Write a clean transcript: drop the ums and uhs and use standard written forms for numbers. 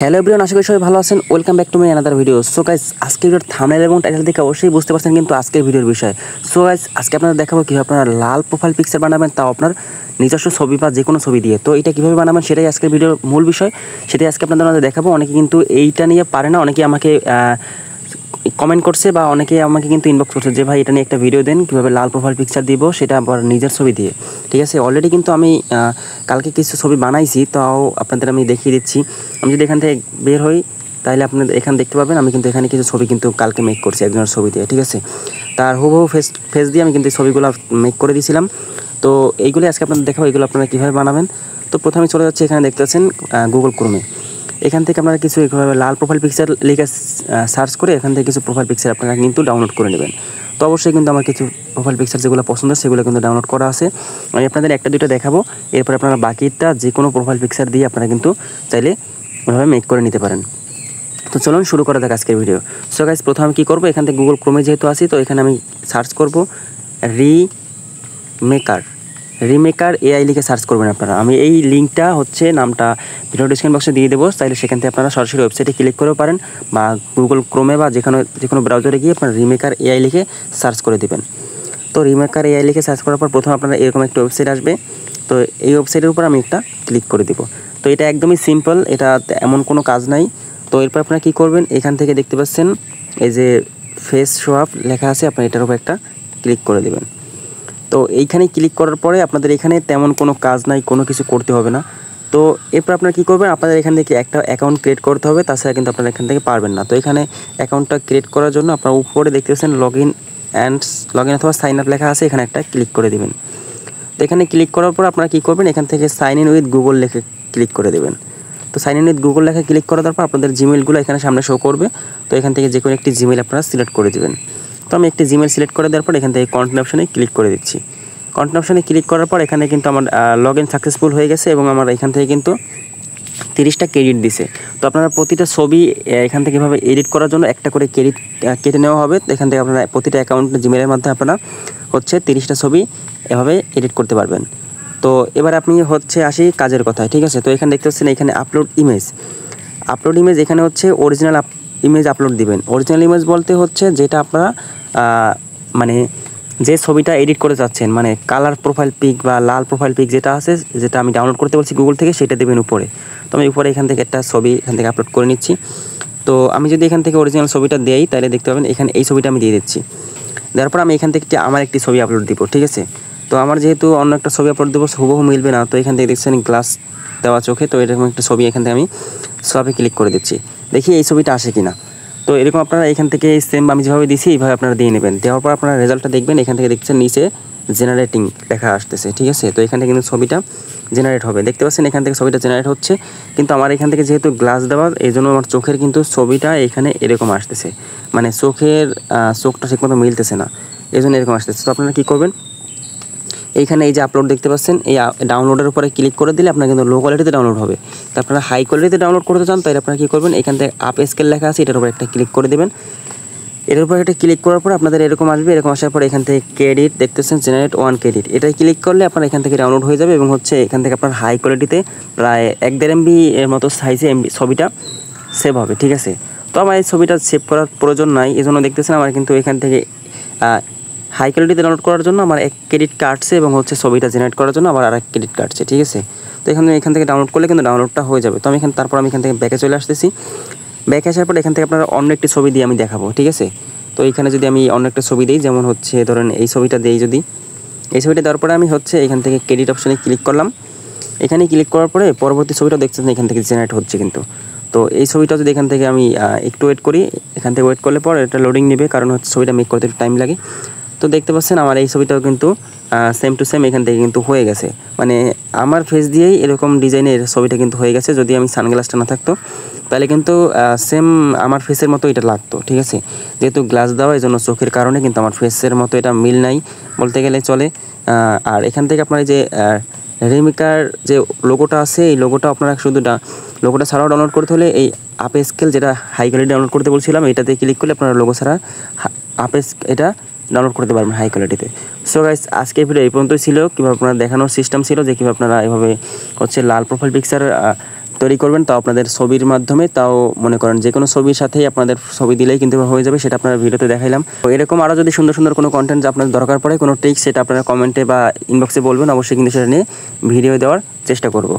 Hello everyone, আশা করি সবাই ভালো আছেন। Welcome back to my another video. So guys, আজকের ভিডিওর থাম্বনেল এবং টাইটেল দেখে অবশ্যই বুঝতে পারছেন কিন্তু আজকের ভিডিওর বিষয়। সো গাইস, আজকে আপনাদের দেখাবো কীভাবে আপনারা লাল প্রোফাইল পিকচার বানাবেন, তাও আপনার নিজস্ব ছবি বা যে কোনো ছবি দিয়ে। তো এটা কীভাবে বানাবেন সেটাই আজকের ভিডিওর মূল বিষয়, সেটাই আজকে আপনাদের মধ্যে দেখাবো। অনেকে কিন্তু এইটা নিয়ে পারে না, অনেকে আমাকে কমেন্ট করছে বা অনেকে আমাকে কিন্তু ইনবক্স করছে যে ভাই এটা নিয়ে একটা ভিডিও দেন, কীভাবে লাল প্রোফাইল পিকচার দিব সেটা আবার নিজের ছবি দিয়ে। ঠিক আছে, অলরেডি কিন্তু আমি কালকে কিছু ছবি বানাইছি, তাও আপনাদের আমি দেখিয়ে দিচ্ছি। আমি যদি এখান থেকে বের হই তাহলে আপনাদের এখানে দেখতে পাবেন আমি কিন্তু এখানে কিছু ছবি কিন্তু কালকে মেক করছি একজনের ছবি দিয়ে। ঠিক আছে, তার হুবহু ফেস দিয়ে আমি কিন্তু এই ছবিগুলো মেক করে দিয়েছিলাম। তো এইগুলি আজকে আপনাদের দেখাবো, এইগুলো আপনারা কীভাবে বানাবেন। তো প্রথমে চলে যাচ্ছে, এখানে দেখতে পাচ্ছেন গুগল ক্রোমে। এখান থেকে আপনারা কিছু এইভাবে লাল প্রোফাইল পিকচার লিখে সার্চ করে এখান থেকে কিছু প্রোফাইল পিকচার আপনারা কিন্তু ডাউনলোড করে নেবেন। তো অবশ্যই কিন্তু আমার কিছু প্রোফাইল পিকচার যেগুলো পছন্দ সেগুলো কিন্তু ডাউনলোড করা আছে। আমি আপনাদের একটা দুটো দেখাবো, এরপর আপনারা বাকিটা যে কোনো প্রোফাইল পিকচার দিয়ে আপনারা কিন্তু চাইলে ওইভাবে মেক করে নিতে পারেন। তো চলুন শুরু করা যাক আজকের ভিডিও। সো গাইস, প্রথমে আমি কী করবো, এখান থেকে গুগল ক্রোমে যেহেতু আসি, তো এখানে আমি সার্চ করব রিমেকার এআই লিখে সার্চ করবেন আপনারা। আমি এই লিঙ্কটা নামটা ভিডিও ডিসক্রিপশন বক্সে দিয়ে দেবো, তাইলে সেখান থেকে আপনারা সরাসরি ওয়েবসাইটে ক্লিক করেও পারেন বা গুগল ক্রোমে বা যে কোনো ব্রাউজারে গিয়ে আপনারা রিমেকার এআই লিখে সার্চ করে দেবেন। তো রিমেকার এআই লিখে সার্চ করার পর প্রথমে আপনারা এরকম একটা ওয়েবসাইট আসবে। তো এই ওয়েবসাইটের উপর আমি একটা ক্লিক করে দেবো। তো এটা একদমই সিম্পল, এটা এমন কোনো কাজ নাই। তো এরপর আপনারা কী করবেন, এখান থেকে দেখতে পাচ্ছেন এই যে ফেস শো আপ লেখা আছে, আপনারা এটার উপর একটা ক্লিক করে দেবেন। তো এইখানে ক্লিক করার পরে আপনাদের এখানে তেমন কোনো কাজ নাই, কোনো কিছু করতে হবে না। তো এরপর আপনারা কী করবেন, আপনাদের এখান থেকে একটা অ্যাকাউন্ট ক্রিয়েট করতে হবে, তাছাড়া কিন্তু আপনারা এখান থেকে পারবেন না। তো এখানে অ্যাকাউন্টটা ক্রিয়েট করার জন্য আপনারা উপরে দেখতে পাচ্ছেন লগ ইন অথবা সাইন আপ লেখা আছে, এখানে একটা ক্লিক করে দেবেন। তো এখানে ক্লিক করার পর আপনারা কী করবেন, এখান থেকে সাইন ইন উইথ গুগল লেখে ক্লিক করে দেবেন। তো সাইন ইন উইথ গুগল লেখা ক্লিক করার পর আপনাদের জিমেলগুলো এখানে সামনে শো করবে। তো এখান থেকে যে কোনো একটি জিমেল আপনারা সিলেক্ট করে দেবেন। তো আমি একটি জিমেল সিলেক্ট করে দেওয়ার পর এখান থেকে কন্টিনিউ অপশনে ক্লিক করে দিচ্ছি। কন্টিনিউ অপশনে ক্লিক করার পর এখানে কিন্তু আমার লগ ইন সাকসেসফুল হয়ে গেছে এবং আমার এখান থেকে কিন্তু 30টা ক্রেডিট দিছে। তো আপনারা প্রতিটা ছবি এখান থেকে এভাবে এডিট করার জন্য একটা করে ক্রেডিট কেটে নেওয়া হবে। তো এখান থেকে আপনারা প্রতিটা অ্যাকাউন্ট জিমেলের মাধ্যমে আপনারা 30টা ছবি এভাবে এডিট করতে পারবেন। তো এবার আপনি আসি কাজের কথায়। ঠিক আছে, তো এখানে দেখতে পাচ্ছেন এখানে আপলোড ইমেজ এখানে অরিজিনাল ইমেজ আপলোড দিবেন। অরিজিনাল ইমেজ বলতে যেটা আপনারা মানে যে ছবিটা এডিট করে যাচ্ছেন, মানে কালার প্রোফাইল পিক বা লাল প্রোফাইল পিক যেটা আছে, যেটা আমি ডাউনলোড করতে বলছি গুগল থেকে, সেটা দেবেন উপরে। তো আমি উপরে এখান থেকে একটা ছবি এখান থেকে আপলোড করে নিচ্ছি। তো আমি যদি এখান থেকে অরিজিনাল ছবিটা দেই তাহলে দেখতে পাবেন এখানে এই ছবিটা আমি দিয়ে দিচ্ছি। দেওয়ার পর আমি এখান থেকে আমার একটি ছবি আপলোড দিব। ঠিক আছে, তো আমার যেহেতু অন্য একটা ছবি আপলোড দেবো হুবহু মিলবে না, তো এখান থেকে দেখছেন গ্লাস দেওয়া চোখে, তো এরকম একটা ছবি এখান থেকে আমি সবে ক্লিক করে দিচ্ছি। দেখি এই ছবিটা আসে কিনা। তো এরকম আপনারা এখান থেকে সেম আমি যেভাবে দিছি এইভাবে আপনারা দিয়ে নেবেন। দেওয়ার পর আপনারা রেজাল্টটা দেখবেন, এখান থেকে দেখছেন নিচে জেনারেটিং লেখা আসতেছে। ঠিক আছে, তো এখান থেকে কিন্তু ছবিটা জেনারেট হবে। দেখতে পাচ্ছেন এখান থেকে ছবিটা জেনারেট হচ্ছে, কিন্তু আমার এখান থেকে যেহেতু গ্লাস দেওয়া, এই জন্য আমার চোখের কিন্তু ছবিটা এখানে এরকম আসতেছে, মানে চোখটা ঠিকমতো মিলতেছে না, এই জন্য এরকম আসতেছে। তো আপনারা কী করবেন, এইখানে এই যে আপলোড দেখতে পাচ্ছেন, এই ডাউনলোডের উপরে ক্লিক করে দিলে আপনার কিন্তু লো কোয়ালিটিতে ডাউনলোড হবে। তো আপনারা হাই কোয়ালিটিতে ডাউনলোড করতে চান তাহলে আপনারা কী করবেন, এখান থেকে আপ স্কেল লেখা আছে, এটার উপর একটা ক্লিক করে দেবেন। এটার উপর একটা ক্লিক করার পর আপনাদের এরকম আসবে। এরকম আসার পর এখান থেকে ক্রেডিট দেখতেছেন জেনারেট 1 ক্রেডিট, এটাই ক্লিক করলে আপনার এখান থেকে ডাউনলোড হয়ে যাবে এবং এখান থেকে আপনার হাই কোয়ালিটিতে প্রায় 1.5 MB এর মতো সাইজে ছবিটা সেভ হবে। ঠিক আছে, তো আমার এই ছবিটা সেভ করার প্রয়োজন নাই, এই জন্য দেখতেছেন আমার কিন্তু এখান থেকে হাই কোয়ালিটিতে ডাউনলোড করার জন্য আমার 1 ক্রেডিট কাটছে এবং ছবিটা জেনারেট করার জন্য আবার আরেক ক্রেডিট কাটছে। ঠিক আছে, তো এখান থেকে ডাউনলোড করলে কিন্তু ডাউনলোডটা হয়ে যাবে। তো আমি তারপর এখান থেকে ব্যাকে চলে আসতেছি। ব্যাকে আসার পর এখান থেকে আপনারা অন্য একটি ছবি দিয়ে আমি দেখাবো। ঠিক আছে, তো এখানে যদি আমি অন্য একটা ছবি দিই, যেমন ধরেন এই ছবিটা দিই, যদি এই ছবিটা দেওয়ার পরে আমি এখান থেকে ক্রেডিট অপশানে ক্লিক করলাম। এখানে ক্লিক করার পরে পরবর্তী ছবিটা দেখছেন এখান থেকে জেনারেট হচ্ছে কিন্তু। তো এই ছবিটা যদি এখান থেকে আমি একটু ওয়েট করি, এখান থেকে ওয়েট করলে পর এটা লোডিং নেবে, কারণ ছবিটা মেক করতে একটু টাইম লাগে। তো দেখতে পাচ্ছেন আমার এই ছবিটাও কিন্তু সেম টু সেম এখান থেকে কিন্তু হয়ে গেছে, মানে আমার ফেস দিয়েই এরকম ডিজাইনের ছবিটা কিন্তু হয়ে গেছে। যদি আমি সানগ্লাসটা না থাকতো তাহলে কিন্তু সেম আমার ফেসের মতো এটা লাগতো। ঠিক আছে, যেহেতু গ্লাস দেওয়া এই জন্য চোখের কারণে কিন্তু আমার ফেসের মতো এটা মিল নাই বলতে গেলে চলে। আর এখান থেকে আপনার যে রিমেকার যে লোগোটা আছে, এই লোগোটা আপনারা শুধু লোগোটা ছাড়াও ডাউনলোড করতে হলে এই আপ স্কেল যেটা হাই কোয়ালিটি ডাউনলোড করতে বলছিলাম, এটাতে ক্লিক করলে আপনারা লোগো ছাড়া এটা ডাউনলোড করতে পারবেন হাই কোয়ালিটিতে। সো গাইস, আজকের ভিডিও এই পর্যন্তই ছিল। কীভাবে আপনারা দেখানোর সিস্টেম ছিল যে কীভাবে আপনারা এভাবে লাল প্রোফাইল পিকচার তৈরি করবেন, তাও আপনাদের ছবির মাধ্যমে, তাও মনে করেন যে কোনো ছবির সাথেই আপনাদের ছবি দিলেই কিন্তু হয়ে যাবে। সেটা আপনারা ভিডিওতে দেখাইলাম। তো এরকম আরও যদি সুন্দর সুন্দর কোনো কন্টেন্ট আপনাদের দরকার পড়ে, কোনো ট্রিক্স, সেটা আপনারা কমেন্টে বা ইনবক্সে বলবেন, অবশ্যই কিন্তু সেটা নিয়ে ভিডিও দেওয়ার চেষ্টা করব।